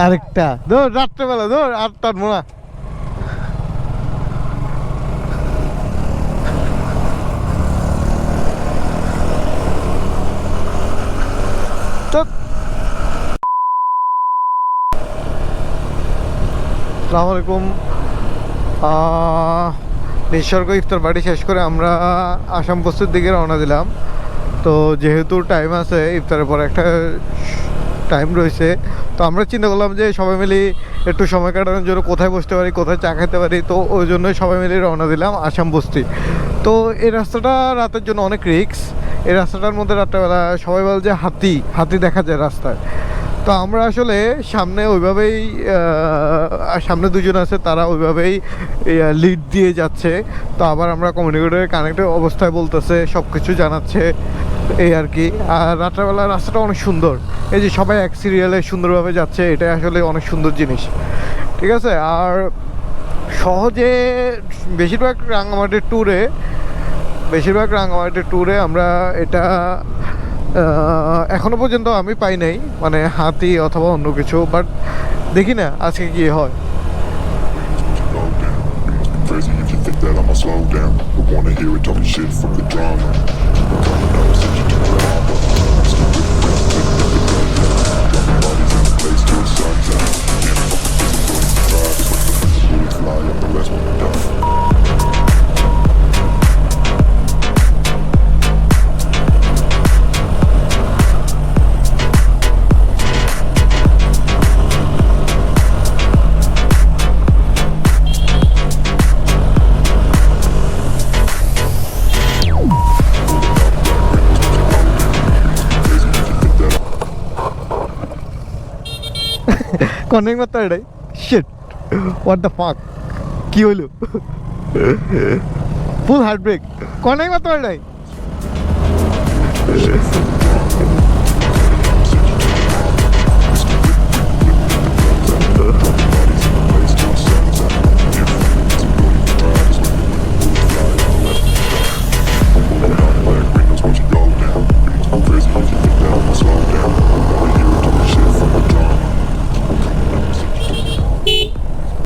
আরেকটা ধর, রাত্রেবেলা ধর, 8টার মোড়া। আসসালামু আলাইকুম। নিসর্গ ইফতার বাড়ি শেষ করে আমরা আসাম বস্তির দিকে রওনা দিলাম। তো যেহেতু টাইম আছে, ইফতারের পর একটা টাইম রয়েছে, তো আমরা চিন্তা করলাম যে সবাই মিলে একটু সময় কাটানোর জন্য কোথায় বসতে পারি, কোথায় চা খেতে পারি। তো ওই জন্যই সবাই মিলে রওনা দিলাম আসাম বস্তি। তো এই রাস্তাটা রাতের জন্য অনেক রিস্ক। এই রাস্তাটার মধ্যে রাত্রেবেলা সবাই বলে যে হাতি দেখা যায় রাস্তায়। তো আমরা আসলে সামনে ওইভাবেই সামনে দুজন আছে, তারা ওইভাবেই লিড দিয়ে যাচ্ছে। তো আবার আমরা কমিউনিকেটরে কানেক্টেড অবস্থায় বলতেছে, সব কিছু জানাচ্ছে, এই আর কি। আর রাত্রেবেলা রাস্তাটা অনেক সুন্দর, এই যে সবাই এক সিরিয়ালে সুন্দরভাবে যাচ্ছে, এটা আসলে অনেক সুন্দর জিনিস, ঠিক আছে। আর সহজে বেশিরভাগ রাঙামাটির ট্যুরে আমরা এটা এখনো পর্যন্ত আমি পাই নাই, মানে হাতি অথবা অন্য কিছু। বাট দেখি না আজকে কি হয়। Crazy if you think that I'ma slow down, but wanna hear it talking shit from the drama. Coming up, send you to drama. I'm still dropping bodies in the place till the sun's out. Can't fucking physical drive, it's like the bullets fly up the rest when we're done. কনেক মাত্র এটাই sheet, what the fuck, কি হইলো? ফুল heart break, কনেক মাত্র এটাই।